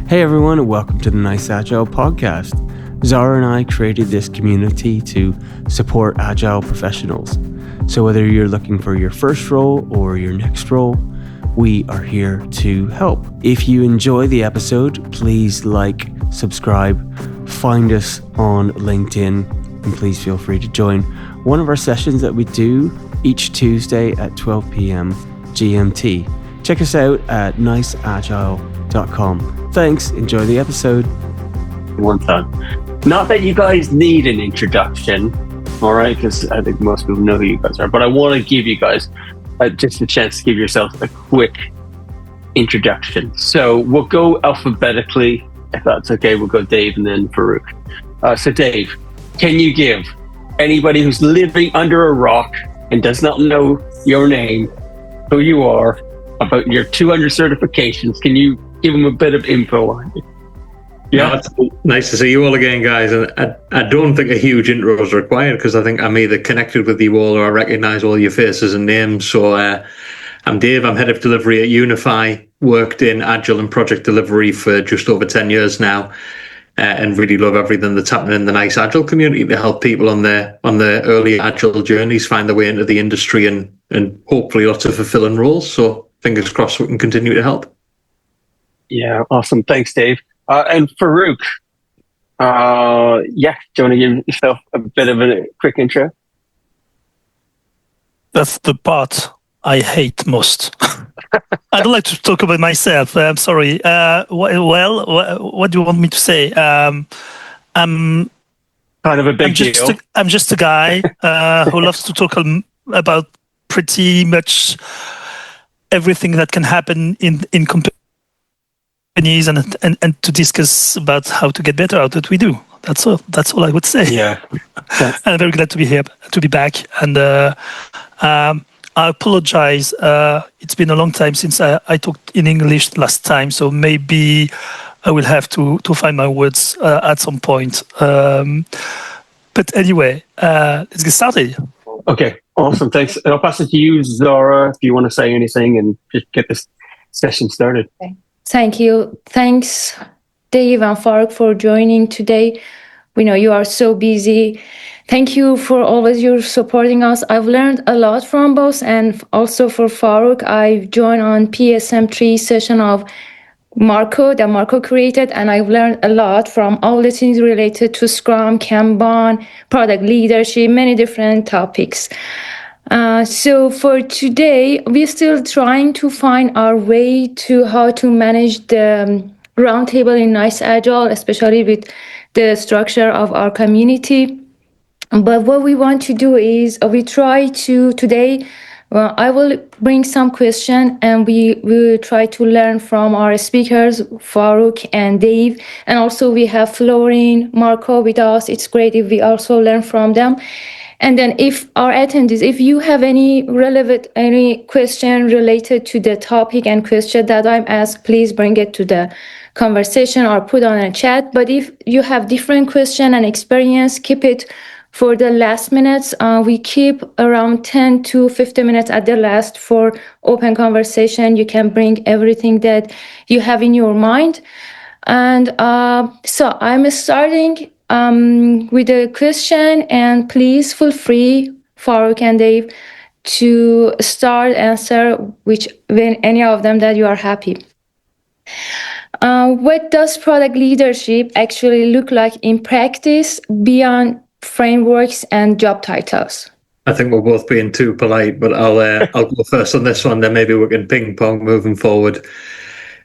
Hey everyone, and welcome to the Nice Agile podcast. Zara and I created this community to support Agile professionals. So whether you're looking for your first role or your next role, we are here to help. If you enjoy the episode, please like, subscribe, find us on LinkedIn, and please feel free to join one of our sessions that we do each Tuesday at 12 p.m. GMT. Check us out at niceagile.com. Thanks. Enjoy the episode. One time. Not that you guys need an introduction, all right? Because I think most people know who you guys are. But I want to give you guys just a chance to give yourselves a quick introduction. So we'll go alphabetically, if that's okay. We'll go Dave and then Farouk. So Dave, can you give anybody who's living under a rock and does not know your name, who you are, about your 200 certifications, can you give them a bit of info on it? Yeah, it's nice to see you all again, guys. And I don't think a huge intro is required because I think I'm either connected with you all or I recognise all your faces and names. So I'm Dave. I'm head of delivery at Unify. Worked in Agile and project delivery for just over 10 years now, and really love everything that's happening in the Nice Agile community to help people on their early Agile journeys find their way into the industry and hopefully lots of fulfilling roles. So fingers crossed we can continue to help. Yeah, awesome. Thanks, Dave. And Farouk, do you want to give yourself a bit of a quick intro? That's the part I hate most. I don't like to talk about myself. I'm sorry. What do you want me to say? I'm kind of a big deal. I'm just a guy who loves to talk about pretty much everything that can happen in companies and to discuss about how to get better at what we do. That's all I would say. Yeah. And I'm very glad to be here, to be back. And I apologize. It's been a long time since I talked in English last time, so maybe I will have to find my words at some point. But anyway, let's get started. Okay, awesome. Thanks. And I'll pass it to you, Zara, if you want to say anything and just get this session started. Okay. Thank you. Thanks, Dave and Farouk, for joining today. We know you are so busy. Thank you for always your supporting us. I've learned a lot from both, and also for Farouk, I joined on PSM3 session of Marco that Marco created, and I've learned a lot from all the things related to Scrum, Kanban, product leadership, many different topics. So for today, we're still trying to find our way to how to manage the roundtable in Nice Agile, especially with the structure of our community. But what we want to do is we try to today, I will bring some question and we will try to learn from our speakers, Farouk and Dave. And also we have Florine, Marco with us. It's great if we also learn from them. And then if our attendees, if you have any question related to the topic and question that I'm asked, please bring it to the conversation or put on a chat. But if you have different question and experience, keep it for the last minutes. We keep around 10 to 15 minutes at the last for open conversation. You can bring everything that you have in your mind. And so I'm starting with a question, and please feel free, Farouk and Dave, to start answer when any of them that you are happy. What does product leadership actually look like in practice beyond frameworks and job titles? I think we're both being too polite, but I'll go first on this one. Then maybe we can ping pong moving forward.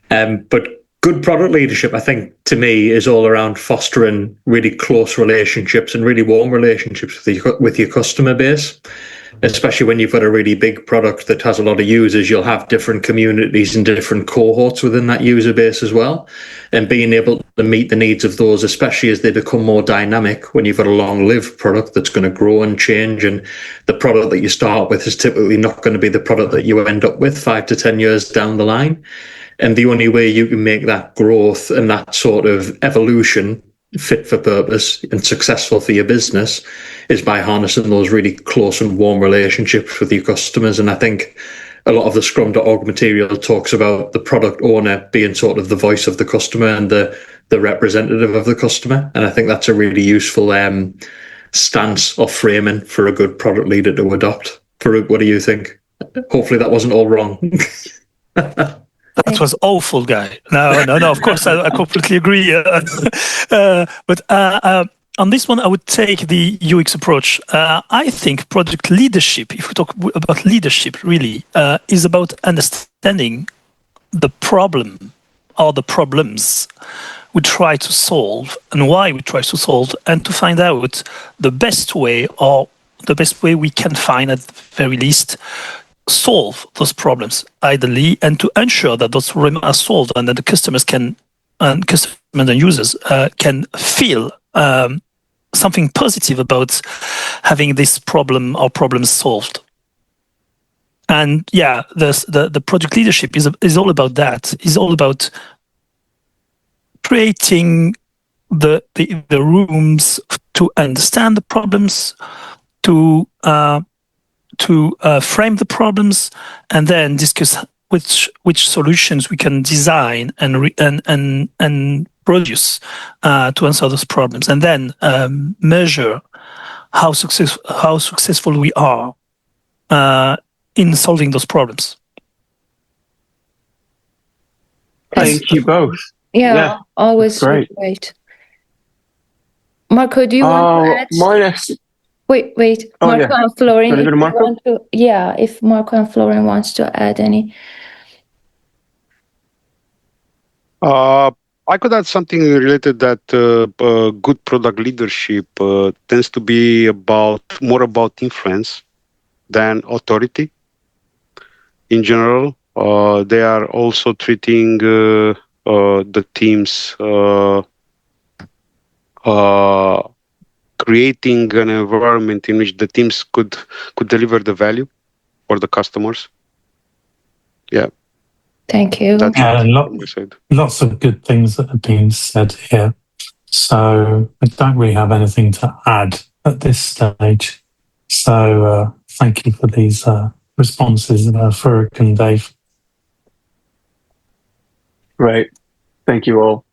But good product leadership, I think, to me, is all around fostering really close relationships and really warm relationships with your customer base. Especially when you've got a really big product that has a lot of users, you'll have different communities and different cohorts within that user base as well. And being able to meet the needs of those, especially as they become more dynamic, when you've got a long-lived product that's going to grow and change, and the product that you start with is typically not going to be the product that you end up with 5 to 10 years down the line. And the only way you can make that growth and that sort of evolution fit for purpose and successful for your business is by harnessing those really close and warm relationships with your customers. And I think a lot of the Scrum.org material talks about the product owner being sort of the voice of the customer and the representative of the customer. And I think that's a really useful stance or framing for a good product leader to adopt. Farouk, what do you think? Hopefully that wasn't all wrong. That was awful, guy. No. Of course, I completely agree. But on this one, I would take the UX approach. I think product leadership, if we talk about leadership, really, is about understanding the problem or the problems we try to solve and why we try to solve, and to find out the best way, or the best way we can find, at the very least, solve those problems ideally, and to ensure that those problems are solved and that the customers and users can feel something positive about having this problem or problems solved. And yeah, the project leadership is all about that. Is all about creating the rooms to understand the problems, to frame the problems, and then discuss which solutions we can design and produce to answer those problems, and then measure how successful we are in solving those problems. Thank you both. Yeah, always great. Marco, do you want to add? My next. Wait. Oh, Marco yeah. and Florian, If Marco? if Marco and Florian wants to add any. I could add something related that good product leadership tends to be more about influence than authority. In general, they are also treating the teams, creating an environment in which the teams could deliver the value for the customers. Yeah. Thank you. Lots of good things that have been said here. So I don't really have anything to add at this stage. So thank you for these responses, Farouk and Dave. Great. Thank you all.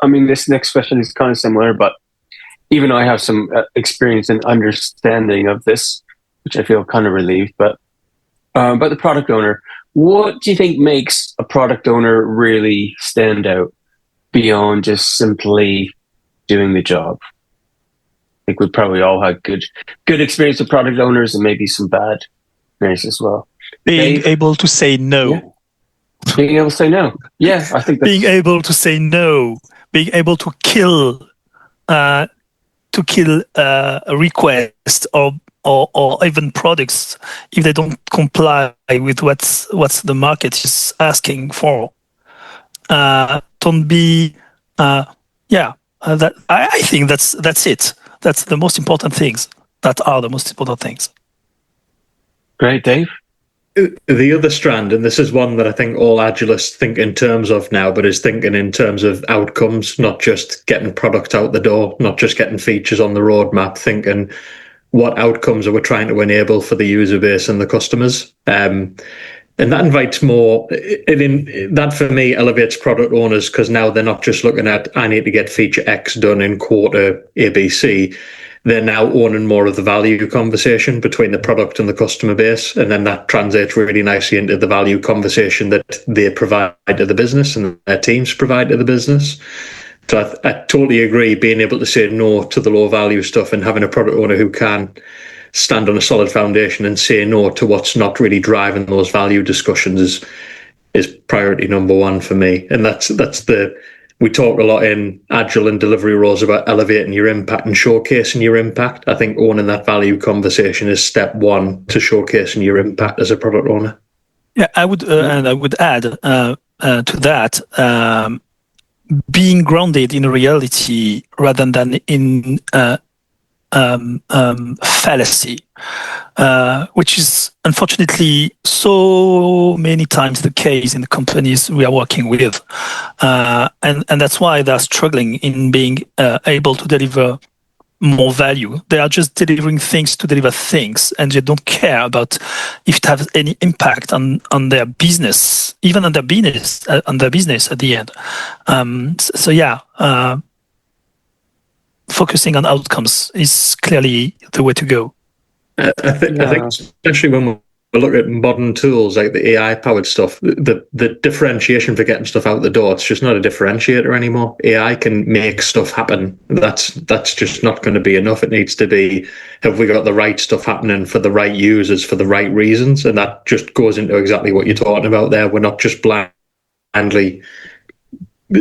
This next question is kind of similar, but even I have some experience and understanding of this, which I feel kind of relieved. But the product owner, what do you think makes a product owner really stand out beyond just simply doing the job? I think we've probably all had good experience with product owners, and maybe some bad experience as well. Being able to say no. Yeah. Being able to say no. Yeah, I think that's... Being able to say no. Being able to kill a request or even products if they don't comply with what's the market is asking for. Don't be. That I think that's it. That's the most important things. That are the most important things. Great, Dave. The other strand, and this is one that I think all Agilists think in terms of now, but is thinking in terms of outcomes, not just getting product out the door, not just getting features on the roadmap, thinking what outcomes are we trying to enable for the user base and the customers. And that invites more, that for me elevates product owners, because now they're not just looking at, I need to get feature X done in quarter ABC. They're now owning more of the value conversation between the product and the customer base. And then that translates really nicely into the value conversation that they provide to the business and their teams provide to the business. So I totally agree, being able to say no to the low value stuff and having a product owner who can stand on a solid foundation and say no to what's not really driving those value discussions is priority number one for me. And we talk a lot in Agile and delivery roles about elevating your impact and showcasing your impact. I think owning that value conversation is step one to showcasing your impact as a product owner. Yeah, I would add to that, being grounded in reality rather than in fallacy, which is unfortunately so many times the case in the companies we are working with, and that's why they're struggling in being able to deliver more value. They are just delivering things to deliver things, and they don't care about if it has any impact on their business, even on their business at the end. Focusing on outcomes is clearly the way to go. I think especially when we look at modern tools like the AI-powered stuff, the differentiation for getting stuff out the door, it's just not a differentiator anymore. AI can make stuff happen. That's just not going to be enough. It needs to be, have we got the right stuff happening for the right users for the right reasons? And that just goes into exactly what you're talking about there. We're not just blindly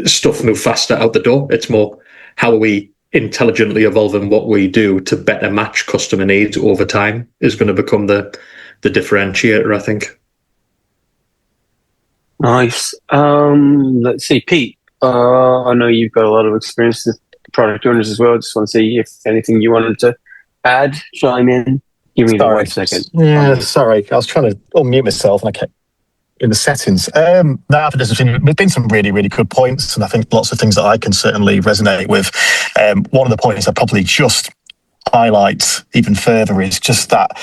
stuff move faster out the door. It's more, how are we intelligently evolving what we do to better match customer needs over time is going to become the differentiator, I think. Nice. Let's see, Pete. I know you've got a lot of experience with product owners as well. Just want to see if anything you wanted to add, chime in. Give me 1 second. Yeah, sorry. I was trying to unmute myself and I kept in the settings. There's been some really, really good points, and I think lots of things that I can certainly resonate with. One of the points I probably just highlight even further is just that,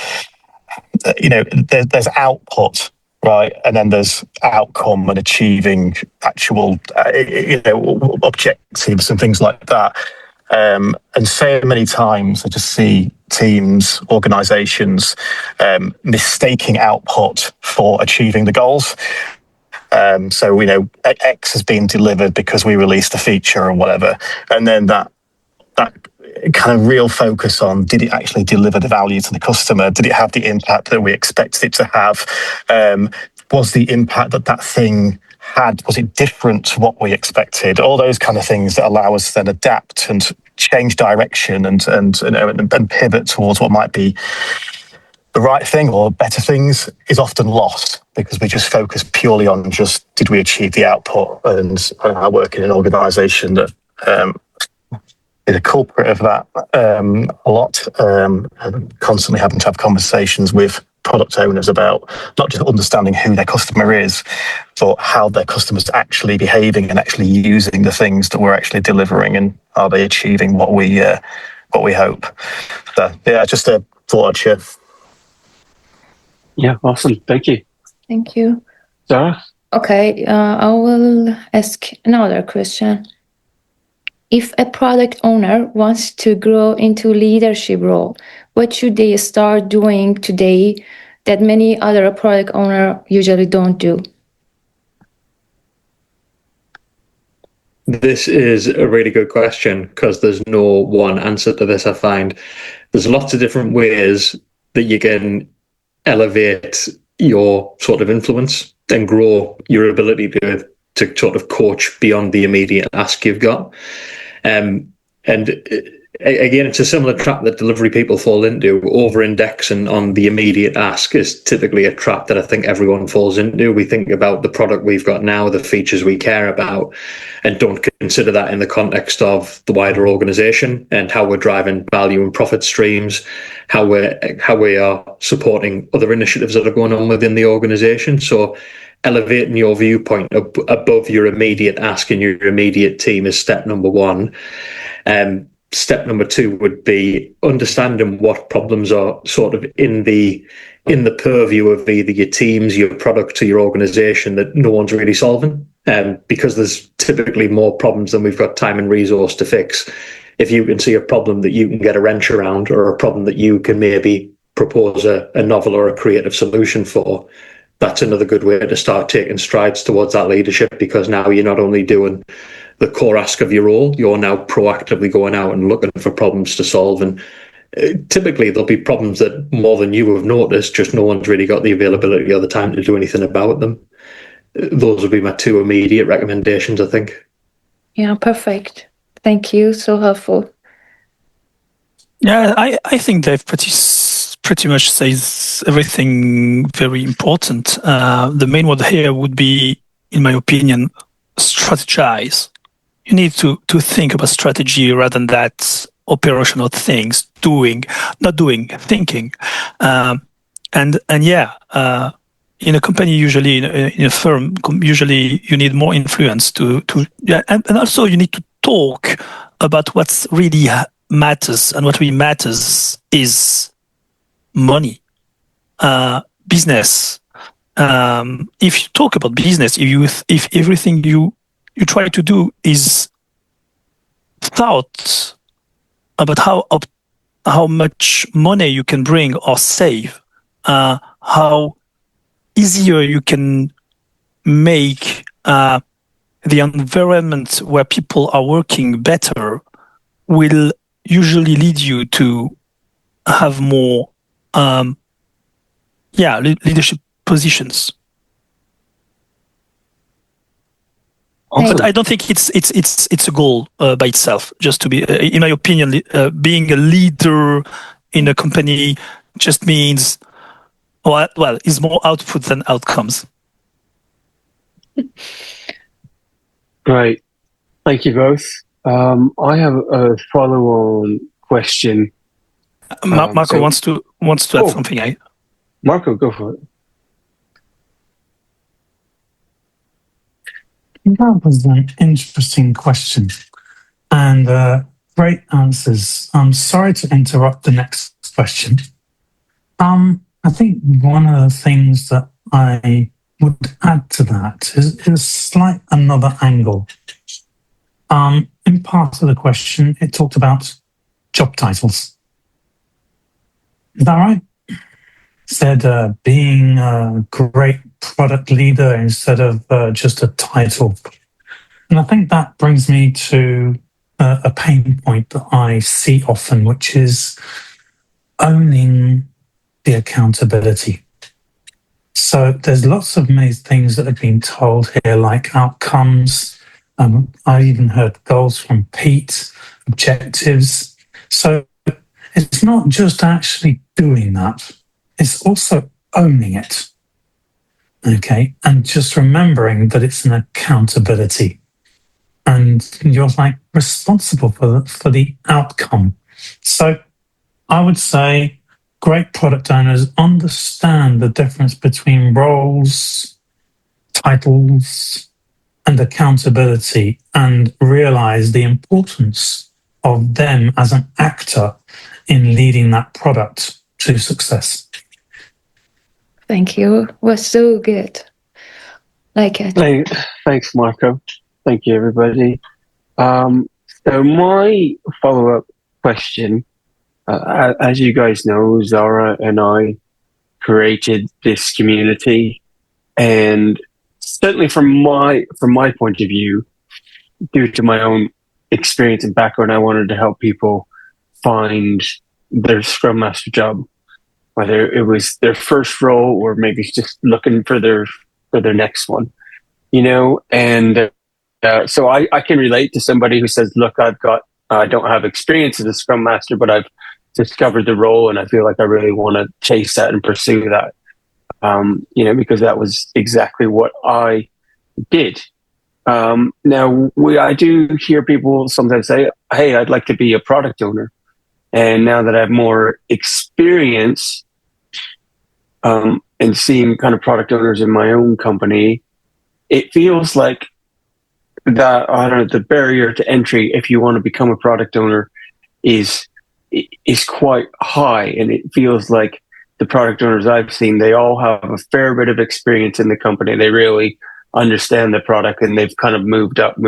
there's output, right? And then there's outcome and achieving actual, objectives and things like that. And so many times I just see teams, organizations, mistaking output for achieving the goals. So, X has been delivered because we released a feature or whatever. And then that kind of real focus on, did it actually deliver the value to the customer? Did it have the impact that we expected it to have? Was the impact that thing had, was it different to what we expected? All those kind of things that allow us to then adapt and change direction and pivot towards what might be the right thing or better things is often lost because we just focus purely on just, did we achieve the output? And I work in an organisation that is a culprit of that a lot, and constantly having to have conversations with product owners about not just understanding who their customer is, but how their customers are actually behaving and actually using the things that we're actually delivering, and are they achieving what we hope. So yeah, just a thought I'd share. Yeah, awesome. Thank you. Thank you. Sarah? Okay, I will ask another question. If a product owner wants to grow into leadership role, what should they start doing today that many other product owners usually don't do? This is a really good question because there's no one answer to this, I find. There's lots of different ways that you can elevate your sort of influence and grow your ability to sort of coach beyond the immediate ask you've got. And again, it's a similar trap that delivery people fall into. Over-indexing on the immediate ask is typically a trap that I think everyone falls into. We think about the product we've got now, the features we care about, and don't consider that in the context of the wider organization and how we're driving value and profit streams, how we are supporting other initiatives that are going on within the organization. So elevating your viewpoint above your immediate ask and your immediate team is step number one. Step number two would be understanding what problems are sort of in the purview of either your teams, your product, or your organization that no one's really solving. Because there's typically more problems than we've got time and resource to fix. If you can see a problem that you can get a wrench around, or a problem that you can maybe propose a novel or a creative solution for, that's another good way to start taking strides towards that leadership, because now you're not only doing the core ask of your role, you're now proactively going out and looking for problems to solve. And typically there'll be problems that more than you have noticed, just no one's really got the availability or the time to do anything about them. Those would be my two immediate recommendations, I think. Yeah, perfect. Thank you. So helpful. Yeah, I think Dave pretty much says everything very important. The main word here would be, in my opinion, strategize. You need to think about strategy rather than that operational things, thinking. In a company, usually in a firm, usually you need more influence and also you need to talk about what's really matters, and what really matters is money, business. If you talk about business, if everything you try to do is thought about how much money you can bring or save, how easier you can make the environment where people are working better, will usually lead you to have more leadership positions. Awesome. But I don't think it's a goal by itself. Just to be, in my opinion, being a leader in a company just means is more output than outcomes. Right. Thank you both. I have a follow-on question. Marco wants to add something. Marco, go for it. That was an interesting question and great answers. I'm sorry to interrupt the next question. I think one of the things that I would add to that is a slight another angle. In part of the question, it talked about job titles. Is that right? Said being a great product leader instead of just a title. And I think that brings me to a pain point that I see often, which is owning the accountability. So there's lots of many things that have been told here, like outcomes. I even heard goals from Pete, objectives. So it's not just actually doing that. It's also owning it, okay? And just remembering that it's an accountability. And you're like responsible for the outcome. So I would say great product owners understand the difference between roles, titles, and accountability, and realize the importance of them as an actor in leading that product to success. Thank you. Was so good. Like it. Thanks, Marco. Thank you, everybody. So my follow-up question, as you guys know, Zara and I created this community, and certainly from my point of view, due to my own experience and background, I wanted to help people find their Scrum Master job, whether it was their first role or maybe just looking for their next one, and so I can relate to somebody who says, look, I don't have experience as a Scrum Master, but I've discovered the role and I feel like I really want to chase that and pursue that, because that was exactly what I did. Now, I do hear people sometimes say, hey, I'd like to be a product owner. And now that I have more experience and seeing kind of product owners in my own company, it feels like that, I don't know, the barrier to entry if you want to become a product owner is quite high. And it feels like the product owners I've seen, they all have a fair bit of experience in the company. They really understand the product and they've kind of moved up,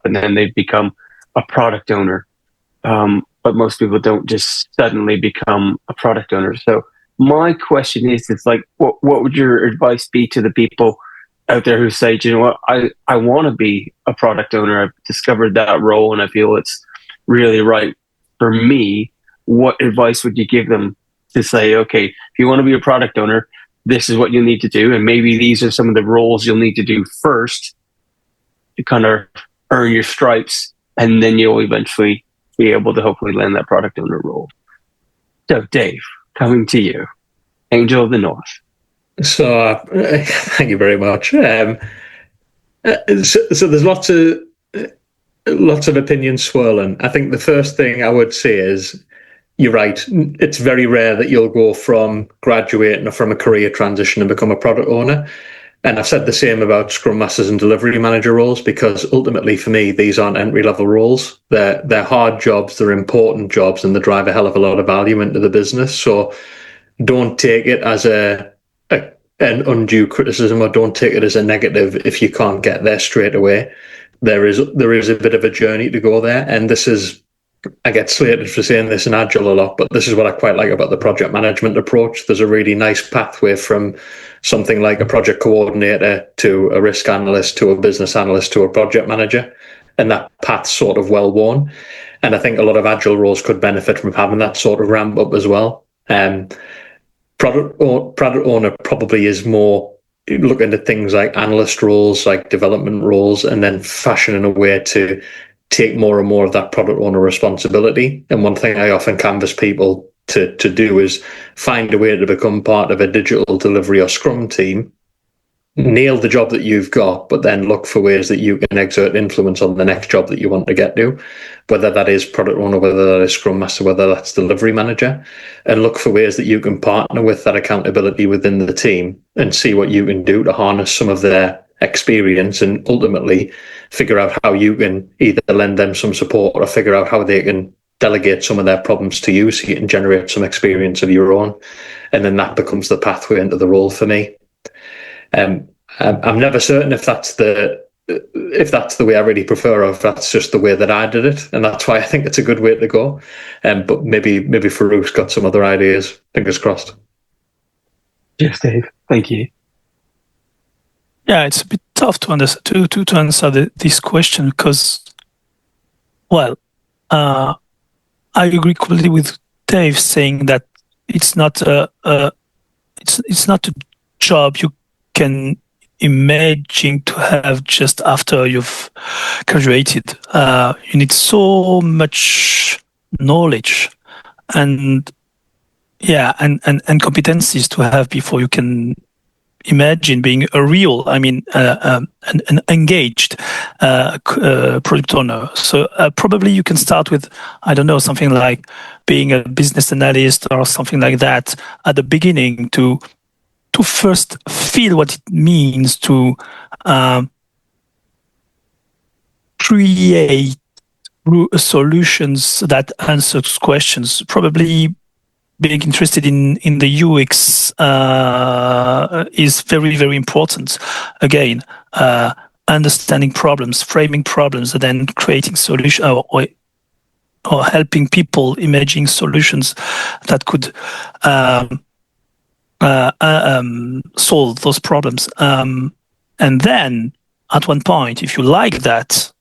and then they've become a product owner. But most people don't just suddenly become a product owner. So my question is, it's like, what would your advice be to the people out there who say, you know what, I want to be a product owner. I've discovered that role and I feel it's really right for me. What advice would you give them to say, okay, if you want to be a product owner, this is what you need to do. And maybe these are some of the roles you'll need to do first to kind of earn your stripes. And then you'll eventually be able to hopefully land that product owner role. So Dave, coming to you, Angel of the North. So thank you very much. So there's lots of opinions swirling. I think the first thing I would say is, you're right. It's very rare that you'll go from graduating or from a career transition and become a product owner. And I've said the same about Scrum Masters and Delivery Manager roles, because ultimately for me, these aren't entry-level roles. They're hard jobs, they're important jobs, and they drive a hell of a lot of value into the business. So don't take it as an undue criticism, or don't take it as a negative if you can't get there straight away. There is a bit of a journey to go there, and this is, I get slated for saying this in Agile a lot, but this is what I quite like about the project management approach. There's a really nice pathway from something like a project coordinator to a risk analyst to a business analyst to a project manager, and that path's sort of well worn. And I think a lot of Agile roles could benefit from having that sort of ramp up as well. Product owner probably is more looking at things like analyst roles, like development roles, and then fashioning a way to take more and more of that product owner responsibility. And one thing I often canvas people to do is find a way to become part of a digital delivery or Scrum team, nail the job that you've got, but then look for ways that you can exert influence on the next job that you want to get to, whether that is product owner, whether that is Scrum Master, whether that's delivery manager, and look for ways that you can partner with that accountability within the team and see what you can do to harness some of their experience, and ultimately figure out how you can either lend them some support or figure out how they can delegate some of their problems to you, so you can generate some experience of your own, and then that becomes the pathway into the role for me. I'm never certain if that's the way I really prefer, or if that's just the way that I did it, and that's why I think it's a good way to go. But maybe Farouk's got some other ideas. Fingers crossed. Yes, Dave. Thank you. Yeah, it's a bit tough to answer this question, because, well, I agree completely with Dave saying that it's not a job you can imagine to have just after you've graduated. You need so much knowledge and competencies to have before you can imagine being a real, an engaged product owner. So probably you can start with, I don't know, something like being a business analyst or something like that at the beginning, to first feel what it means to create solutions that answer questions. Probably being interested in the UX is very, very important. Again, understanding problems, framing problems, and then creating solutions, or helping people imagining solutions that could solve those problems. And then at one point, if you like that,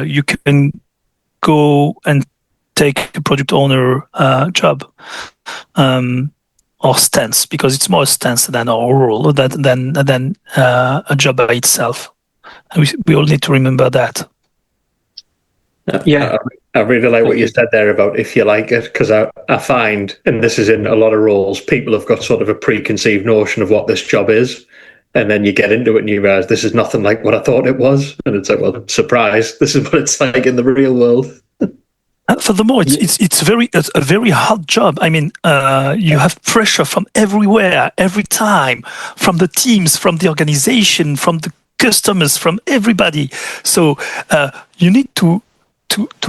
you can go and take a product owner job, or stance, because it's more a stance than a role, than a job by itself. And we all need to remember that. Yeah. I really like what you said there about if you like it, because I find, and this is in a lot of roles, people have got sort of a preconceived notion of what this job is. And then you get into it and you realize this is nothing like what I thought it was. And it's like, well, surprise, this is what it's like in the real world. Furthermore, it's a very hard job. I mean, you have pressure from everywhere, every time, from the teams, from the organization, from the customers, from everybody. So you need to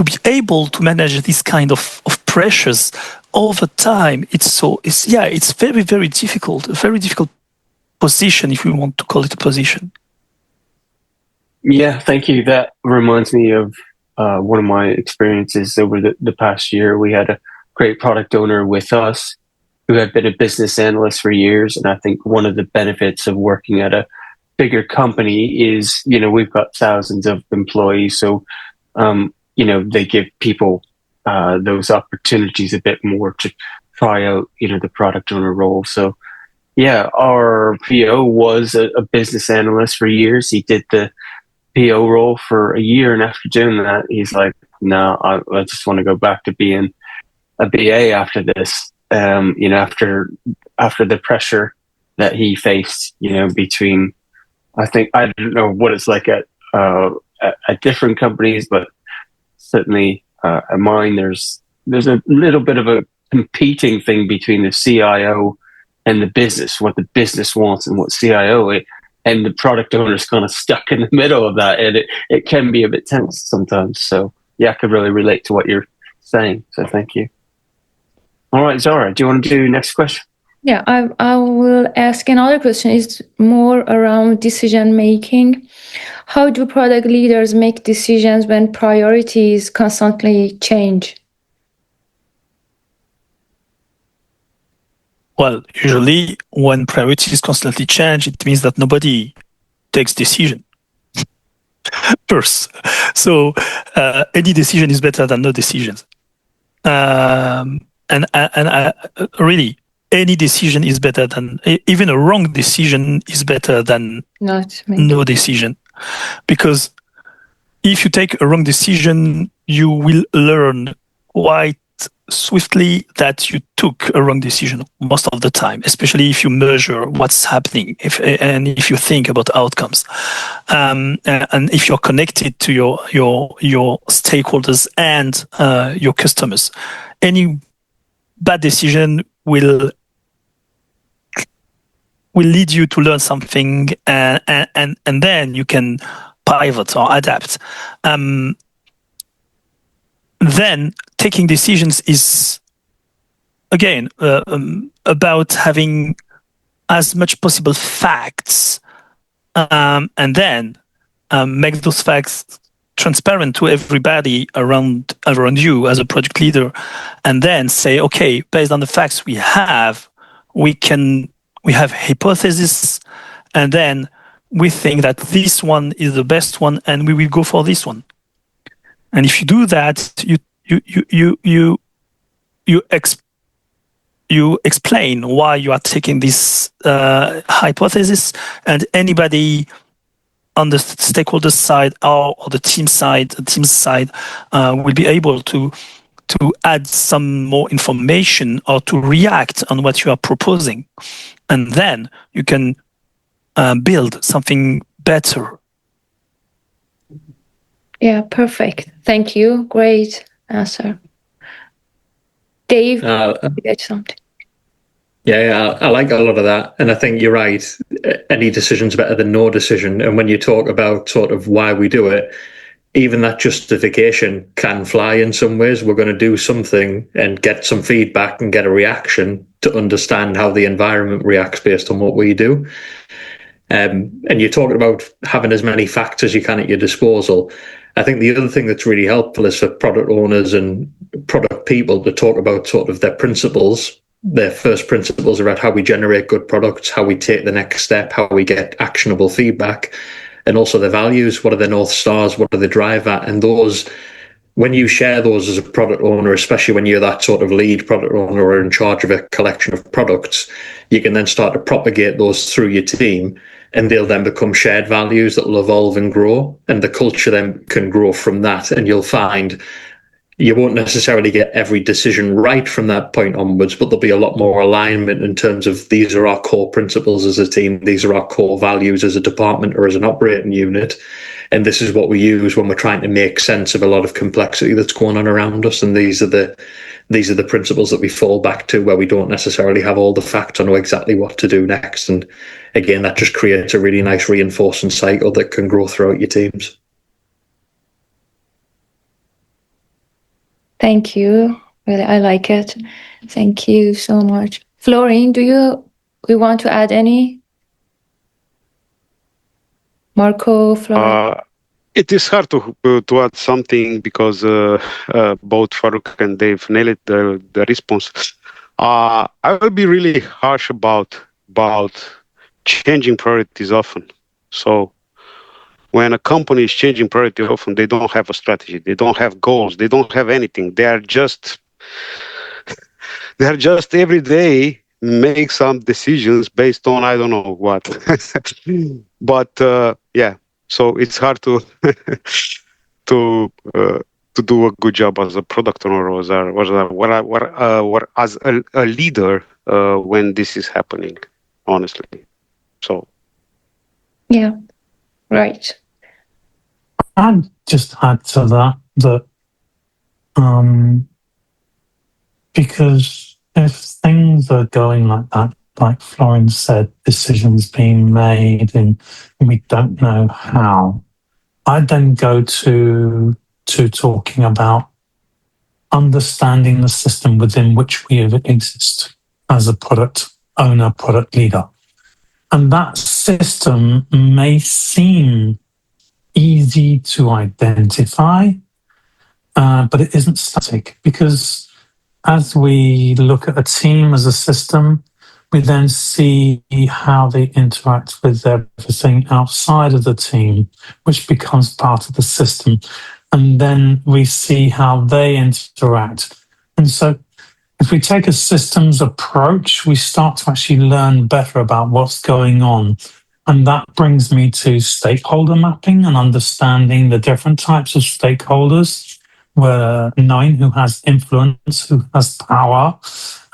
be able to manage this kind of pressures over time. It's very, very difficult. A very difficult position, if we want to call it a position. Yeah, thank you. That reminds me of one of my experiences over the past year. We had a great product owner with us who had been a business analyst for years. And I think one of the benefits of working at a bigger company is, we've got thousands of employees. So, they give people those opportunities a bit more to try out, the product owner role. So, yeah, our PO was a business analyst for years. He did the PO role for a year, and after doing that, he's like, "No, I just want to go back to being a BA after this." After the pressure that he faced, between, I don't know what it's like at different companies, but certainly at mine, there's a little bit of a competing thing between the CIO and the business, what the business wants and what CIO and the product owner is kind of stuck in the middle of that, and it can be a bit tense sometimes. So yeah, I could really relate to what you're saying. So thank you. All right, Zara, do you want to do next question? Yeah, I will ask another question. It's more around decision making. How do product leaders make decisions when priorities constantly change? Well, usually when priorities constantly change, it means that nobody takes decision first. So any decision is better than no decisions. Really, any decision is better than, even a wrong decision is better than no decision. Because if you take a wrong decision, you will learn quite swiftly that you took a wrong decision most of the time, especially if you measure what's happening, and if you think about outcomes, and if you're connected to your stakeholders and your customers. Any bad decision will lead you to learn something, and then you can pivot or adapt. Then taking decisions is, again, about having as much possible facts, and then make those facts transparent to everybody around you as a project leader, and then say, okay, based on the facts we have hypotheses, and then we think that this one is the best one, and we will go for this one. And if you do that, you explain why you are taking this hypothesis, and anybody on the stakeholder side or the team's side will be able to add some more information or to react on what you are proposing, and then you can build something better. Yeah, perfect. Thank you. Great answer. Dave, you get something. Yeah, I like a lot of that. And I think you're right. Any decision's better than no decision. And when you talk about sort of why we do it, even that justification can fly in some ways. We're going to do something and get some feedback and get a reaction to understand how the environment reacts based on what we do. And you're talking about having as many facts as you can at your disposal. I think the other thing that's really helpful is for product owners and product people to talk about sort of their principles, their first principles about how we generate good products, how we take the next step, how we get actionable feedback, and also their values. What are their North Stars? What do they drive at? And those, when you share those as a product owner, especially when you're that sort of lead product owner or in charge of a collection of products, you can then start to propagate those through your team, and they'll then become shared values that will evolve and grow, and the culture then can grow from that. And you'll find you won't necessarily get every decision right from that point onwards, but there'll be a lot more alignment in terms of these are our core principles as a team, these are our core values as a department or as an operating unit, and this is what we use when we're trying to make sense of a lot of complexity that's going on around us. And these are the principles that we fall back to where we don't necessarily have all the facts or know exactly what to do next. And again, that just creates a really nice reinforcing cycle that can grow throughout your teams. Thank you. Really, I like it. Thank you so much. Florian, we want to add any? Marco, Florian? It is hard to add something because both Farouk and Dave nailed the response. I will be really harsh about changing priorities often. So when a company is changing priority often, they don't have a strategy, they don't have goals, they don't have anything. They are just every day make some decisions based on I don't know what. But yeah, so it's hard to to do a good job as a product owner or as a leader when this is happening, honestly. So yeah, right. I'd just add to that because if things are going like that like Florence said, decisions being made and we don't know how. I then go to talking about understanding the system within which we exist as a product owner, product leader. And that system may seem easy to identify, but it isn't static, because as we look at a team as a system, we then see how they interact with everything outside of the team, which becomes part of the system. And then we see how they interact. And so if we take a systems approach, we start to actually learn better about what's going on. And that brings me to stakeholder mapping and understanding the different types of stakeholders, where knowing who has influence, who has power,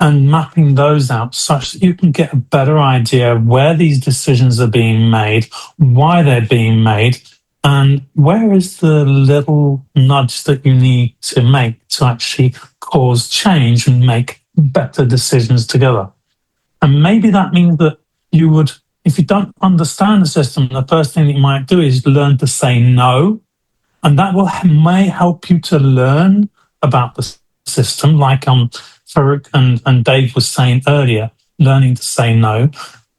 and mapping those out such that you can get a better idea of where these decisions are being made, why they're being made, and where is the little nudge that you need to make to actually cause change and make better decisions together. And maybe that means that you would, if you don't understand the system, the first thing that you might do is learn to say no. And that may help you to learn about the system, like Farouk and Dave was saying earlier, learning to say no.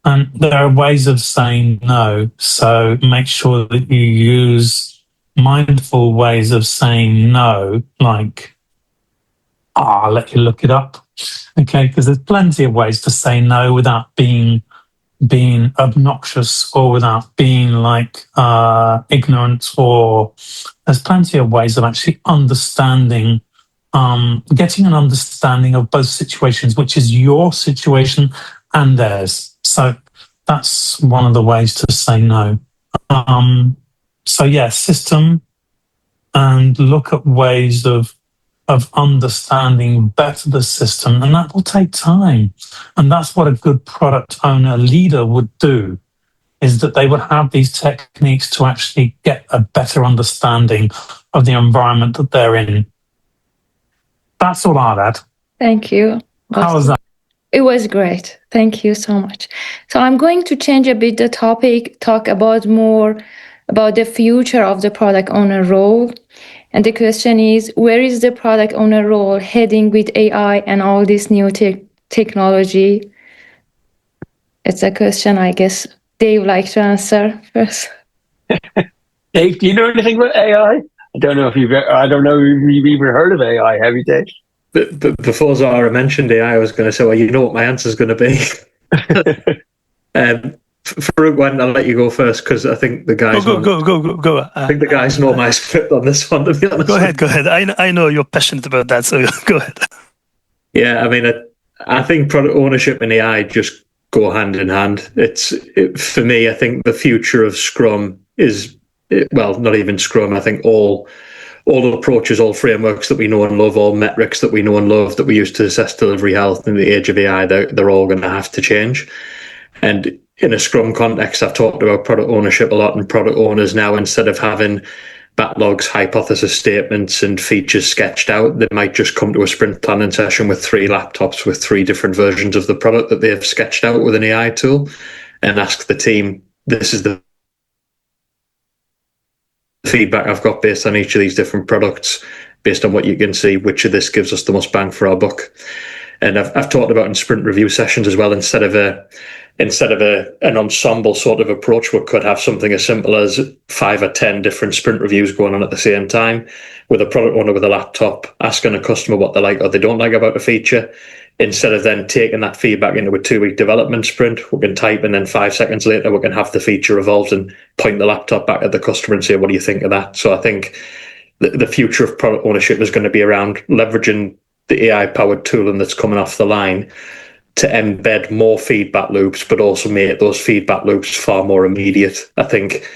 And there are ways of saying no. So make sure that you use mindful ways of saying no, like, I'll let you look it up. Okay, because there's plenty of ways to say no without being obnoxious or without being like ignorant, or there's plenty of ways of actually understanding, getting an understanding of both situations, which is your situation and theirs. So that's one of the ways to say no. So yeah, system, and look at ways of understanding better the system, and that will take time. And that's what a good product owner leader would do, is that they would have these techniques to actually get a better understanding of the environment that they're in. That's all I'd add. Thank you. How was that? It was great. Thank you so much. So I'm going to change a bit the topic, talk about more about the future of the product owner role. And the question is, where is the product owner role heading with AI and all this new technology? It's a question I guess Dave likes to answer first. Dave, do you know anything about AI? I don't know if you've even heard of AI, have you, Dave? But before Zara mentioned AI, I was going to say, well, you know what my answer is going to be. Farouk, I'll let you go first, because I think the guys go. I think the guys know my script on this one, to be honest. Go ahead. I know you're passionate about that, so go ahead. Yeah, I mean, I think product ownership and AI just go hand in hand. For me, I think the future of Scrum is, well, not even Scrum. I think all approaches, all frameworks that we know and love, all metrics that we know and love that we use to assess delivery health in the age of AI, they're all going to have to change. And in a Scrum context, I've talked about product ownership a lot, and product owners now, instead of having backlogs, hypothesis statements, and features sketched out, they might just come to a sprint planning session with 3 laptops with 3 different versions of the product that they've sketched out with an AI tool, and ask the team, this is the feedback I've got based on each of these different products, based on what you can see, which of this gives us the most bang for our buck. And I've talked about in sprint review sessions as well, instead of an ensemble sort of approach, we could have something as simple as 5 or 10 different sprint reviews going on at the same time, with a product owner with a laptop asking a customer what they like or they don't like about a feature. Instead of then taking that feedback into a 2-week development sprint, we can type, and then 5 seconds later we can have the feature evolved and point the laptop back at the customer and say, what do you think of that? So I think the future of product ownership is going to be around leveraging the AI-powered tooling that's coming off the line to embed more feedback loops, but also make those feedback loops far more immediate. I think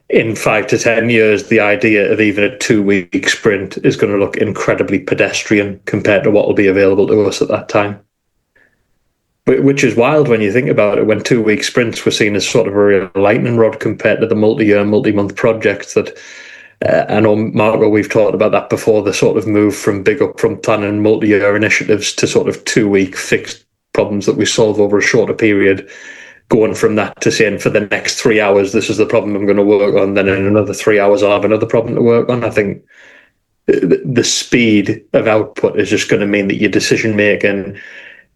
in 5 to 10 years, the idea of even a 2-week sprint is going to look incredibly pedestrian compared to what will be available to us at that time. Which is wild when you think about it, when 2-week sprints were seen as sort of a real lightning rod compared to the multi-year, multi-month projects that I know, Marco, we've talked about that before, the sort of move from big upfront planning multi-year initiatives to sort of 2-week fixed problems that we solve over a shorter period, going from that to saying for the next 3 hours, this is the problem I'm going to work on, then in another 3 hours, I'll have another problem to work on. I think the speed of output is just going to mean that your decision making,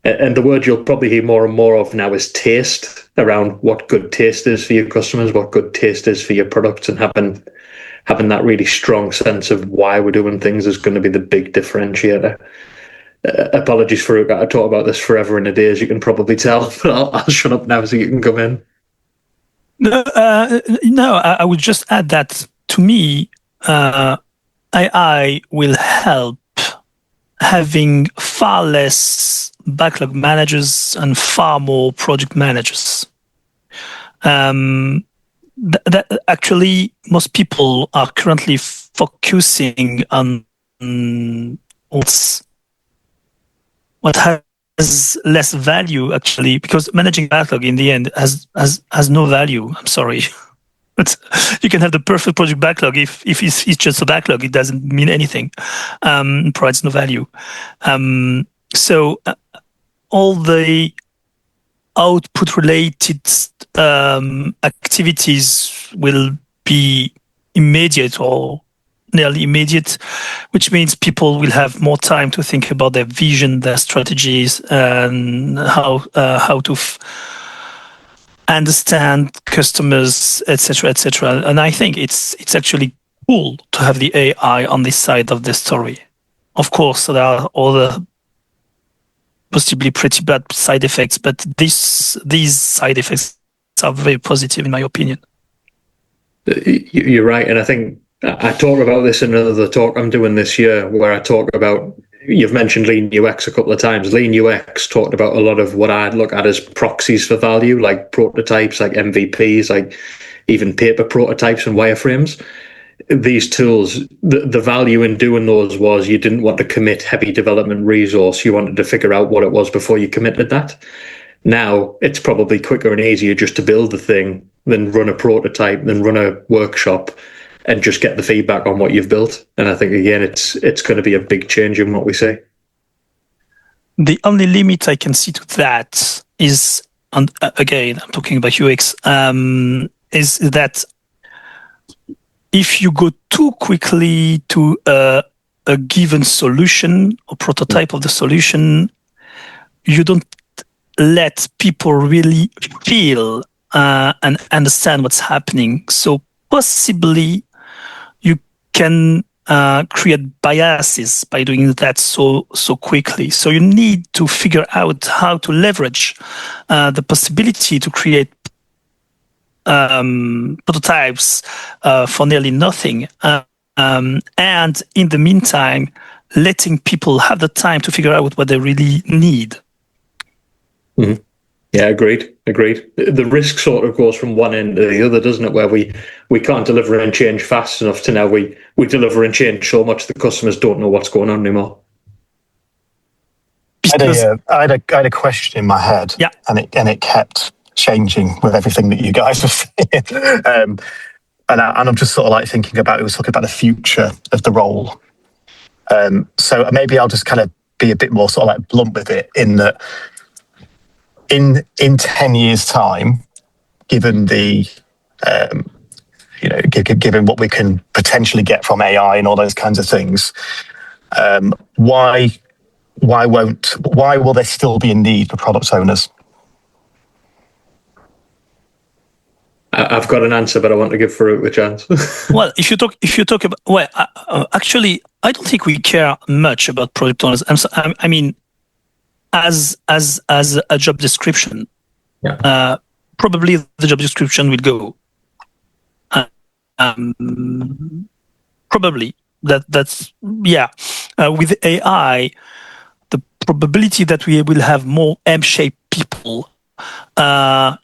and the word you'll probably hear more and more of now is taste, around what good taste is for your customers, what good taste is for your products, and having that really strong sense of why we're doing things is going to be the big differentiator. Apologies, Farouk, I talk about this forever and a day, as you can probably tell, but I'll shut up now so you can come in. No, I would just add that to me, AI will help having far less backlog managers and far more project managers. That actually, most people are currently focusing on what has less value, actually, because managing backlog in the end has no value. I'm sorry. But you can have the perfect project backlog. If it's just a backlog, it doesn't mean anything. Provides no value. So all the output-related activities will be immediate or nearly immediate, which means people will have more time to think about their vision, their strategies, and how to understand customers, etc., etc. And I think it's actually cool to have the AI on this side of the story. Of course, there are other possibly pretty bad side effects, but these side effects are very positive in my opinion. You're right, and I think I talk about this in another talk I'm doing this year, where I talk about, you've mentioned Lean UX a couple of times. Lean UX talked about a lot of what I'd look at as proxies for value, like prototypes, like MVPs, like even paper prototypes and wireframes. These tools, the value in doing those was you didn't want to commit heavy development resource. You wanted to figure out what it was before you committed that. Now it's probably quicker and easier just to build the thing than run a prototype, than run a workshop, and just get the feedback on what you've built. And I think, again, it's going to be a big change in what we see. The only limit I can see to that is, and again, I'm talking about UX, is that if you go too quickly to a given solution or prototype of the solution, you don't let people really feel and understand what's happening. So possibly you can create biases by doing that so quickly. So you need to figure out how to leverage the possibility to create prototypes for nearly nothing, and in the meantime, letting people have the time to figure out what they really need. Mm-hmm. Yeah, agreed. The risk sort of goes from one end to the other, doesn't it? Where we can't deliver and change fast enough to now we deliver and change so much the customers don't know what's going on anymore. I had a question in my head, yeah, and it kept changing with everything that you guys were saying. And I'm just sort of like thinking about, it was talking about the future of the role. So maybe I'll just kind of be a bit more sort of like blunt with it, in that in 10 years' time, given the given what we can potentially get from AI and all those kinds of things, why will there still be a need for product owners? I've got an answer, but I want to give Farouk the chance. Well, if you talk about, actually, I don't think we care much about product owners. I mean, as a job description, yeah. Probably the job description will go. Probably that's yeah. With AI, the probability that we will have more M-shaped people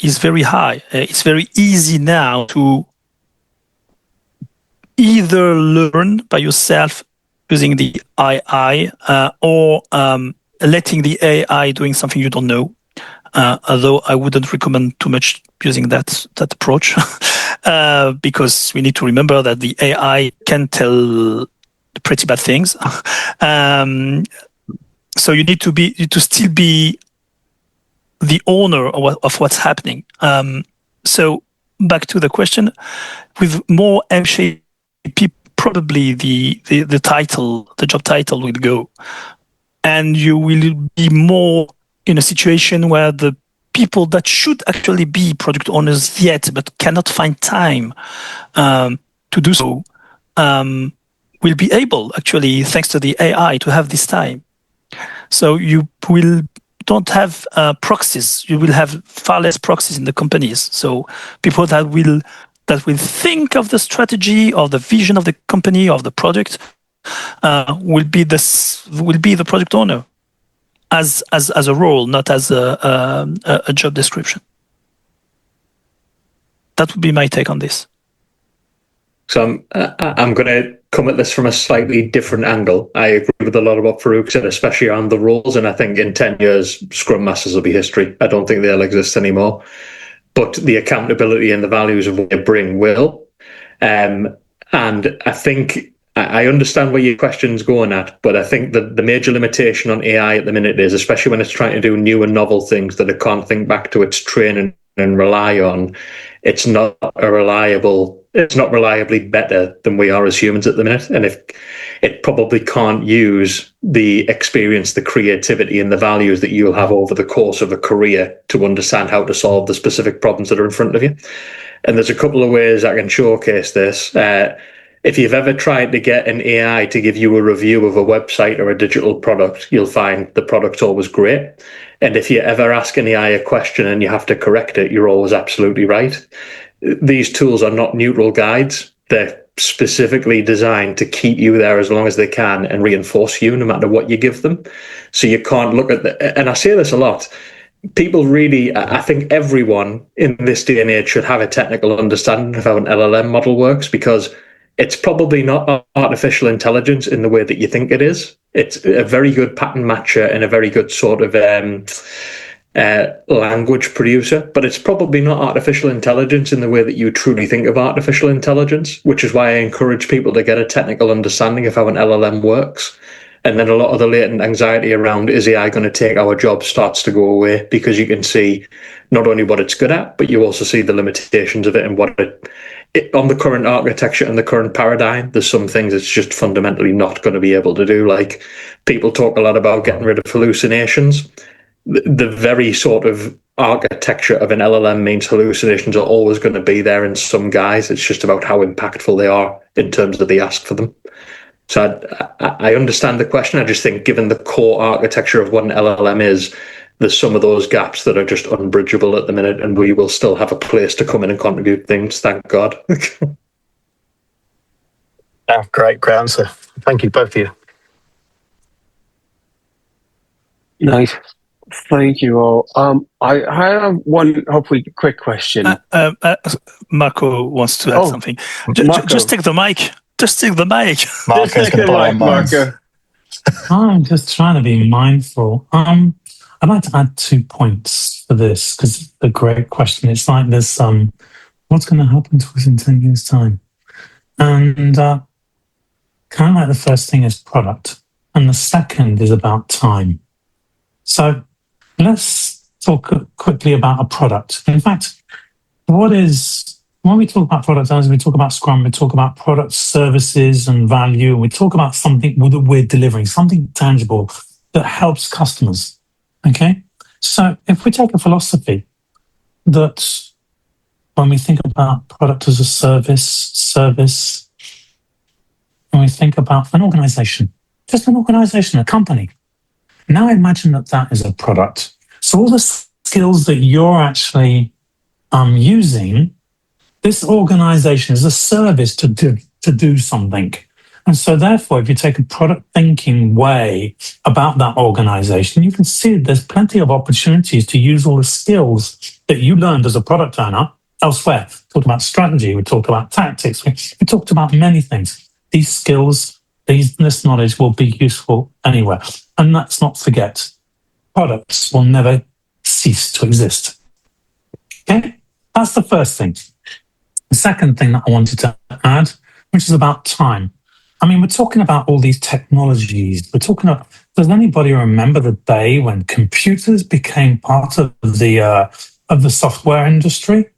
is very high. It's very easy now to either learn by yourself using the AI or letting the AI doing something you don't know. Although I wouldn't recommend too much using that approach, because we need to remember that the AI can tell pretty bad things. So you need to still be the owner of what's happening. So back to the question, with more M-shaped, probably the job title will go, and you will be more in a situation where the people that should actually be product owners yet but cannot find time to do so will be able, actually, thanks to the AI, to have this time. So you don't have proxies. You will have far less proxies in the companies. So people that will think of the strategy or the vision of the company or the product will be the product owner as a role, not as a job description. That would be my take on this. So I'm going to come at this from a slightly different angle. I agree with a lot of what Farouk said, especially around the roles. And I think in 10 years, Scrum Masters will be history. I don't think they'll exist anymore. But the accountability and the values of what they bring will. And I think I understand where your question's going at, but I think that the major limitation on AI at the minute is, especially when it's trying to do new and novel things that it can't think back to its training and rely on, it's not reliably better than we are as humans at the minute. And if it probably can't use the experience, the creativity and the values that you'll have over the course of a career to understand how to solve the specific problems that are in front of you. And there's a couple of ways I can showcase this. If you've ever tried to get an AI to give you a review of a website or a digital product, you'll find the product's always great. And if you ever ask an AI a question and you have to correct it, you're always absolutely right. These tools are not neutral guides. They're specifically designed to keep you there as long as they can and reinforce you no matter what you give them. So you can't look at and I say this a lot, people really, I think everyone in this day and age should have a technical understanding of how an LLM model works, because it's probably not artificial intelligence in the way that you think it is. It's a very good pattern matcher and a very good sort of language producer, but it's probably not artificial intelligence in the way that you truly think of artificial intelligence, which is why I encourage people to get a technical understanding of how an LLM works. And then a lot of the latent anxiety around, is AI going to take our job, starts to go away, because you can see not only what it's good at, but you also see the limitations of it and what it on the current architecture and the current paradigm, there's some things it's just fundamentally not going to be able to do. Like, people talk a lot about getting rid of hallucinations. The very sort of architecture of an LLM means hallucinations are always going to be there in some guys. It's just about how impactful they are in terms of the ask for them. So I understand the question. I just think, given the core architecture of what an LLM is, there's some of those gaps that are just unbridgeable at the minute, and we will still have a place to come in and contribute things, thank God. Yeah, great answer. Thank you, both of you. Nice. Thank you all. I have one hopefully quick question. Marco wants to add something. Just take the mic. Just take the mic. Just take the mic, Marco. I'm just trying to be mindful. I'd like to add 2 points for this, because it's a great question. It's like this, what's going to happen to us in 10 years' time? And kind of like the first thing is product, and the second is about time. So let's talk quickly about a product. In fact, when we talk about product owners, we talk about Scrum, we talk about product services and value, and we talk about something that we're delivering, something tangible that helps customers. Okay? So if we take a philosophy that when we think about product as a service, when we think about an organization, just an organization, a company, now imagine that is a product. So all the skills that you're actually using, this organization is a service to do something. And so therefore, if you take a product thinking way about that organization, you can see there's plenty of opportunities to use all the skills that you learned as a product owner elsewhere. We talked about strategy, we talked about tactics, we talked about many things. These skills, this knowledge will be useful anywhere. And let's not forget, products will never cease to exist. Okay? That's the first thing. The second thing that I wanted to add, which is about time. I mean, we're talking about all these technologies. We're talking about. Does anybody remember the day when computers became part of the software industry?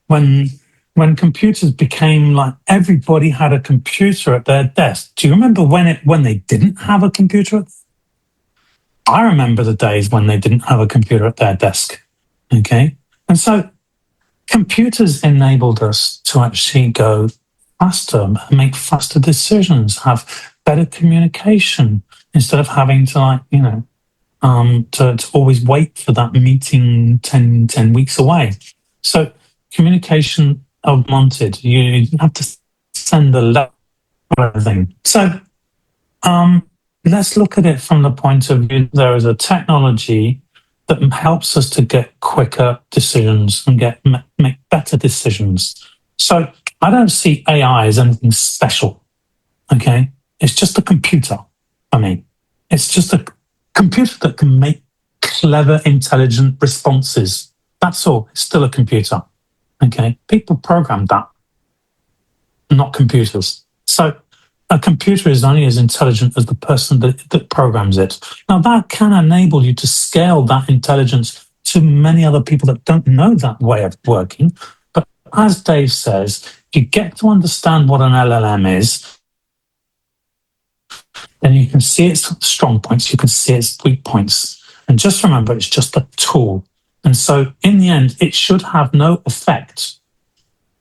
When computers became like everybody had a computer at their desk. Do you remember when they didn't have a computer? I remember the days when they didn't have a computer at their desk. Okay, and so computers enabled us to actually go faster, make faster decisions, have better communication instead of having to to always wait for that meeting 10 weeks away. So communication augmented. You have to send a letter or everything. So let's look at it from the point of view there is a technology that helps us to get quicker decisions and make better decisions. So I don't see AI as anything special. Okay, it's just a computer. I mean, it's just a computer that can make clever, intelligent responses. That's all. It's still a computer. Okay, people programmed that, not computers. So a computer is only as intelligent as the person that programs it. Now, that can enable you to scale that intelligence to many other people that don't know that way of working. But as Dave says, you get to understand what an LLM is, then you can see its strong points, you can see its weak points. And just remember, it's just a tool. And so in the end, it should have no effect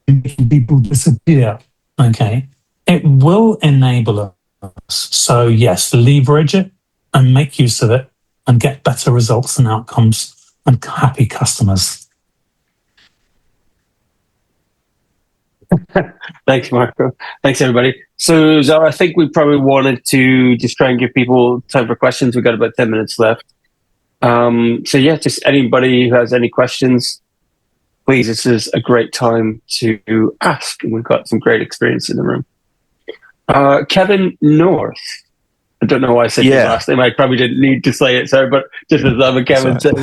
in making people disappear. Okay. It will enable us. So yes, leverage it and make use of it and get better results and outcomes and happy customers. Thanks, Marco. Thanks, everybody. So, Zara, I think we probably wanted to just try and give people time for questions. We've got about 10 minutes left. So, yeah, just anybody who has any questions, please, this is a great time to ask. And we've got some great experience in the room. Kevin North. I don't know why I said his last name. I probably didn't need to say it, sorry, but just as I'm a Kevin saying.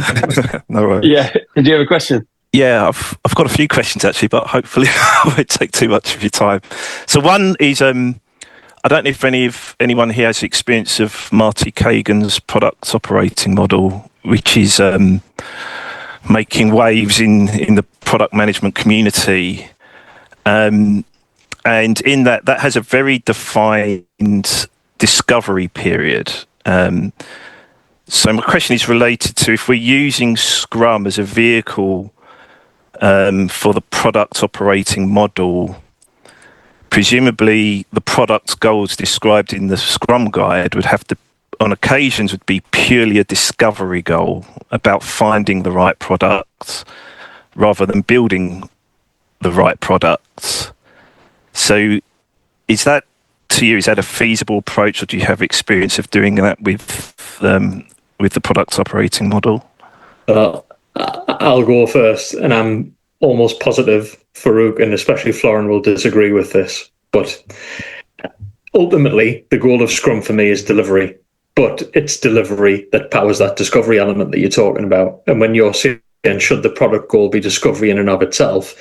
No worries. Yeah. Did you have a question? Yeah, I've got a few questions actually, but hopefully I won't take too much of your time. So one is, I don't know if anyone here has experience of Marty Kagan's product operating model, which is making waves in the product management community. And in that has a very defined discovery period. So my question is related to if we're using Scrum as a vehicle for the product operating model, presumably the product goals described in the Scrum guide would have to, on occasions, would be purely a discovery goal about finding the right products rather than building the right products. So is that, to you, is that a feasible approach, or do you have experience of doing that with the product operating model? I'll go first, and I'm almost positive Farouk and especially Florin will disagree with this. But ultimately, the goal of Scrum for me is delivery. But it's delivery that powers that discovery element that you're talking about. And when you're saying, should the product goal be discovery in and of itself?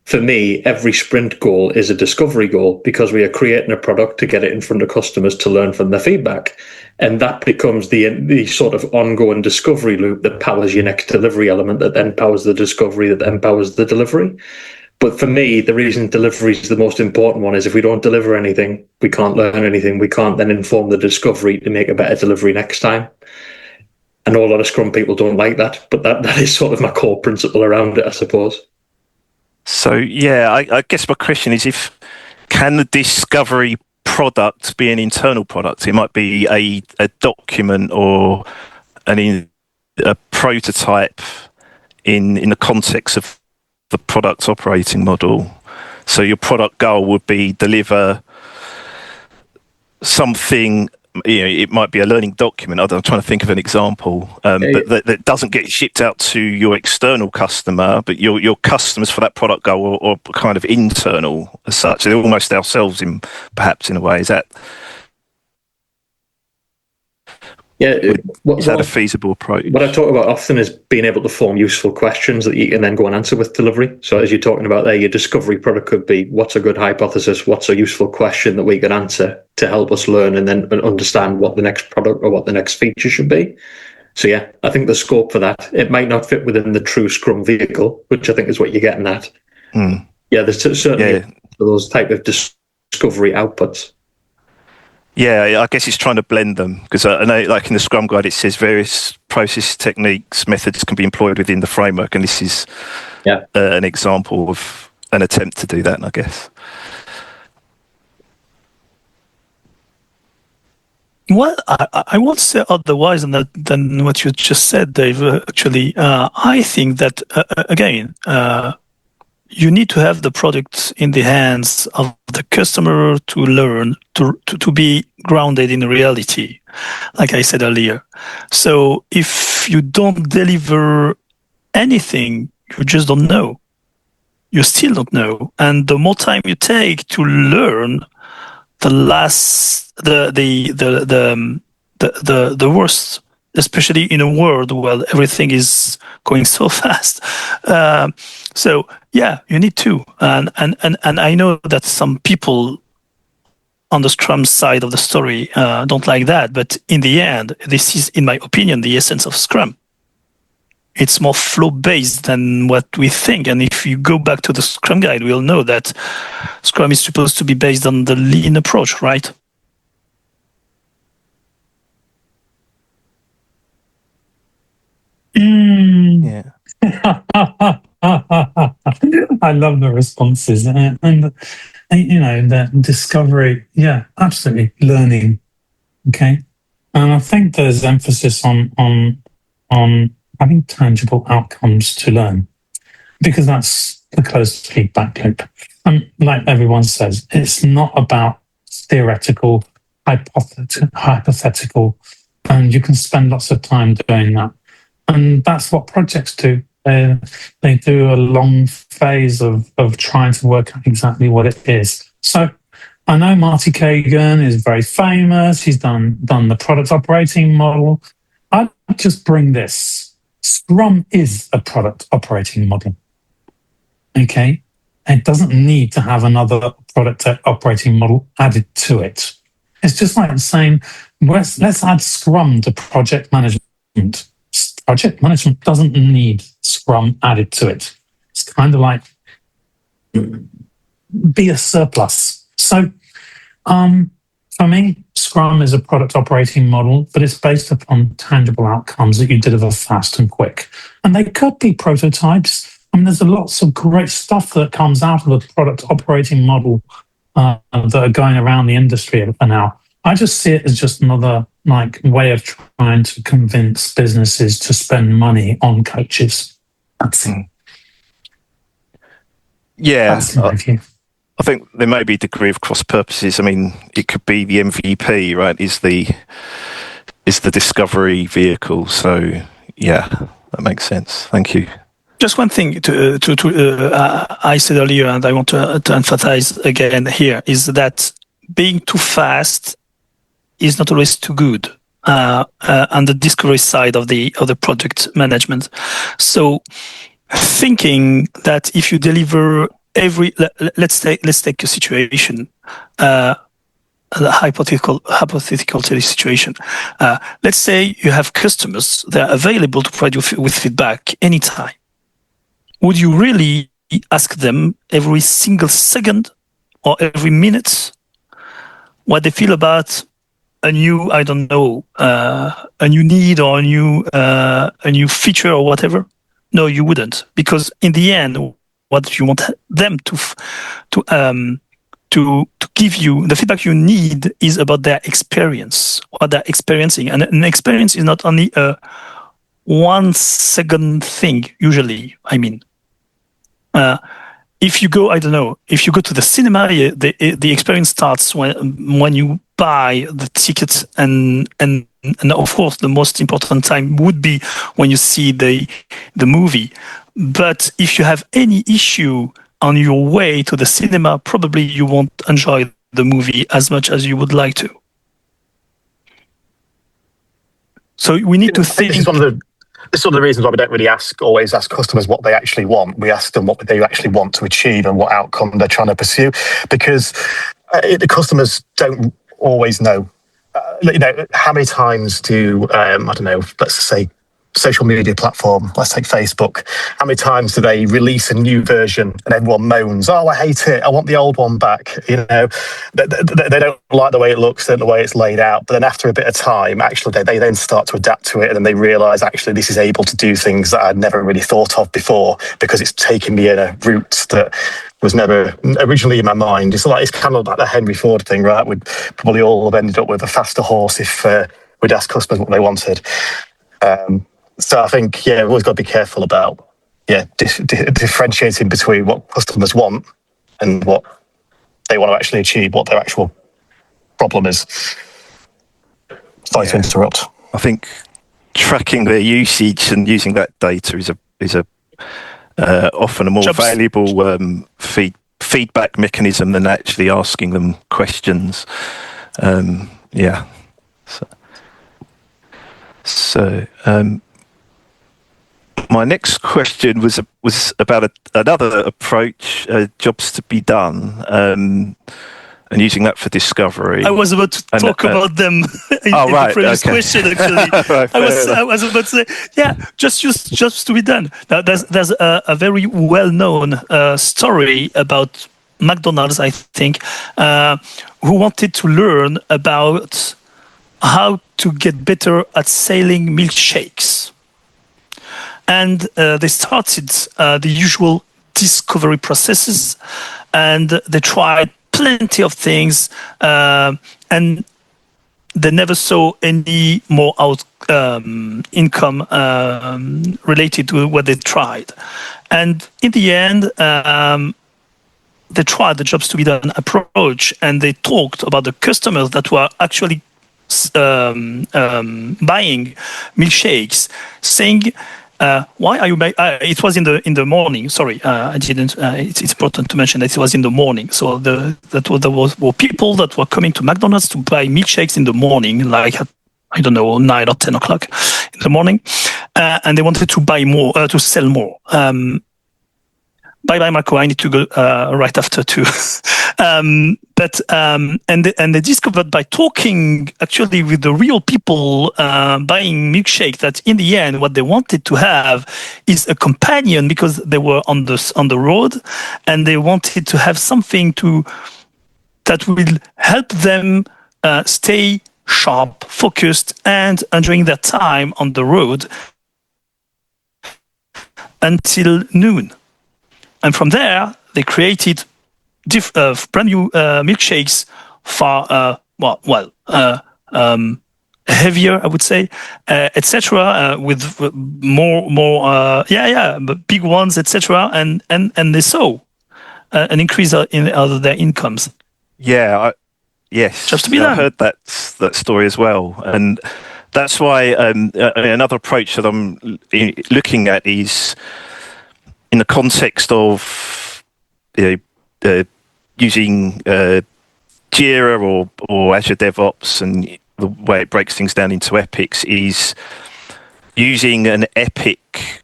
For me, every sprint goal is a discovery goal because we are creating a product to get it in front of customers to learn from their feedback. And that becomes the sort of ongoing discovery loop that powers your next delivery element, that then powers the discovery, that then powers the delivery. But for me, the reason delivery is the most important one is if we don't deliver anything, we can't learn anything. We can't then inform the discovery to make a better delivery next time. I know a lot of Scrum people don't like that, but that is sort of my core principle around it, I suppose. So, yeah, I guess my question is can the discovery product be an internal product? It might be a document or a prototype in the context of the product operating model. So your product goal would be deliver something. It might be a learning document. I'm trying to think of an example, but that doesn't get shipped out to your external customer, but your customers for that product goal or kind of internal as such. They're almost ourselves perhaps in a way. Is that is that a feasible approach? What I talk about often is being able to form useful questions that you can then go and answer with delivery. So as you're talking about there, your discovery product could be, what's a good hypothesis? What's a useful question that we can answer to help us learn and then understand what the next product or what the next feature should be? So yeah, I think the scope for that, it might not fit within the true Scrum vehicle, which I think is what you're getting at. Yeah, there's certainly those type of discovery outputs. Yeah, I guess it's trying to blend them, because I know, like in the Scrum Guide, it says various process techniques, methods can be employed within the framework, and this is an example of an attempt to do that, I guess. Well, I won't say otherwise than what you just said, Dave. Actually, I think that, again, you need to have the product in the hands of the customer to learn, to be grounded in reality, like I said earlier. So if you don't deliver anything, you just don't know. You still don't know. And the more time you take to learn, the worse, especially in a world where everything is going so fast. So yeah, you need to. And I know that some people on the Scrum side of the story don't like that, but in the end, this is, in my opinion, the essence of Scrum. It's more flow-based than what we think. And if you go back to the Scrum Guide, we'll know that Scrum is supposed to be based on the lean approach, right? Yeah. I love the responses and you know, the discovery. Yeah, absolutely. Learning. Okay. And I think there's emphasis on having tangible outcomes to learn, because that's the closed feedback loop. And like everyone says, it's not about theoretical, hypothetical, and you can spend lots of time doing that. And that's what projects do. They do a long phase of trying to work out exactly what it is. So I know Marty Kagan is very famous. He's done the product operating model. I'd just bring this. Scrum is a product operating model. Okay? It doesn't need to have another product operating model added to it. It's just like saying, let's add Scrum to project management. Project management doesn't need Scrum added to it. It's kind of like be a surplus. So for me, Scrum is a product operating model, but it's based upon tangible outcomes that you deliver fast and quick. And they could be prototypes. I mean, there's lots of great stuff that comes out of the product operating model that are going around the industry for now. I just see it as just another way of trying to convince businesses to spend money on coaches. That's it. Yeah. That's my view. I think there may be a degree of cross purposes. I mean, it could be the MVP, right? Is the discovery vehicle. So yeah, that makes sense. Thank you. Just one thing I said earlier, and I want to emphasize again here, is that being too fast is not always too good on the discovery side of the project management. So thinking that if you deliver let's take a situation, a hypothetical situation. Let's say you have customers that are available to provide you with feedback anytime. Would you really ask them every single second or every minute what they feel about a new, I don't know, a new need or a new feature or whatever? No, you wouldn't, because in the end, what you want them to give you, the feedback you need is about their experience, what they're experiencing, and an experience is not only a 1 second thing. Usually, I mean. If you go, I don't know, if you go to the cinema, the experience starts when you buy the ticket, and of course the most important time would be when you see the movie. But if you have any issue on your way to the cinema, probably you won't enjoy the movie as much as you would like to. So we need to think. This is one of the reasons why we don't really always ask customers what they actually want. We ask them what they actually want to achieve and what outcome they're trying to pursue, because the customers don't always know. How many times do I don't know? Let's say social media platform. Let's take Facebook. How many times do they release a new version and everyone moans, "Oh, I hate it. I want the old one back." They don't like the way it looks and the way it's laid out. But then after a bit of time, actually, they then start to adapt to it, and then they realise actually this is able to do things that I'd never really thought of before, because it's taken me in a route that was never originally in my mind. It's kind of like the Henry Ford thing, right? We'd probably all have ended up with a faster horse if we'd asked customers what they wanted. So I think, we've always got to be careful about, differentiating between what customers want and what they want to actually achieve, what their actual problem is. Sorry to interrupt. I think tracking their usage and using that data is a often a more valuable feedback mechanism than actually asking them questions. So my next question was about another approach, jobs to be done, and using that for discovery. I was about to talk about them in the previous question, actually. I was about to say, just use jobs to be done. Now, there's a very well-known story about McDonald's, I think, who wanted to learn about how to get better at selling milkshakes. And they started the usual discovery processes, and they tried plenty of things, and they never saw any more income related to what they tried. And in the end, they tried the jobs to be done approach, and they talked about the customers that were actually buying milkshakes, saying, why are you buying? It was in the morning. Sorry, I didn't. It's important to mention that it was in the morning. So there were people that were coming to McDonald's to buy milkshakes in the morning, like at, I don't know, 9 or 10 o'clock in the morning, and they wanted to buy more, to sell more. Bye, Marco. I need to go right after too. And they discovered by talking actually with the real people buying milkshake that in the end what they wanted to have is a companion, because they were on the road, and they wanted to have something that will help them stay sharp, focused, and enjoying their time on the road until noon. And from there, they created brand new milkshakes, far heavier, I would say, etc. With more, big ones, etc. And they saw an increase in their incomes. Yeah, yes, just to be done. I heard that story as well, and that's why another approach that I'm looking at is in the context of using Jira or Azure DevOps, and the way it breaks things down into epics is using an epic.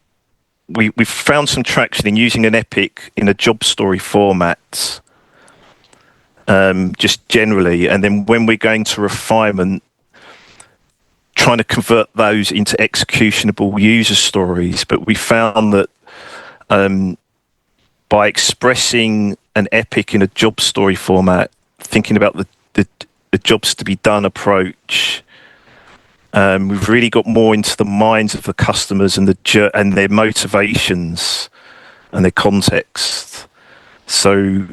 We've found some traction in using an epic in a job story format, just generally, and then when we're going to refinement, trying to convert those into executionable user stories. But we found that by expressing an epic in a job story format, thinking about the jobs to be done approach, we've really got more into the minds of the customers and their motivations and their context. So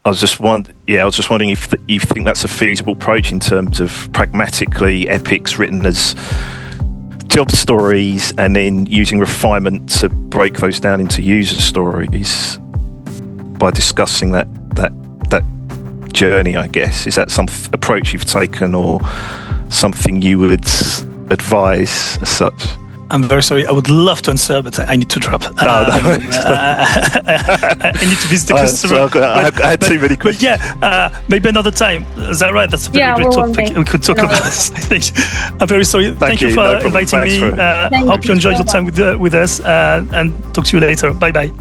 I was just wondering if you think that's a feasible approach in terms of pragmatically epics written as job stories, and then using refinement to break those down into user stories by discussing that journey, I guess. Is that some approach you've taken, or something you would advise as such? I'm very sorry. I would love to answer, but I need to drop. I need to visit the customer. I had too many questions. But yeah, maybe another time. Is that right? That's a very great topic. We could talk about this. I'm very sorry. Thank you for inviting me. Hope you enjoyed your time with us, and talk to you later. Bye-bye.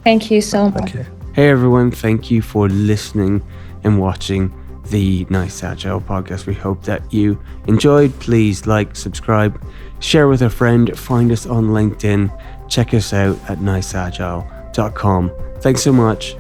Thank you so much. Hey everyone, thank you for listening and watching the Nice Agile podcast. We hope that you enjoyed. Please like, subscribe, share with a friend, find us on LinkedIn, check us out at niceagile.com. Thanks so much.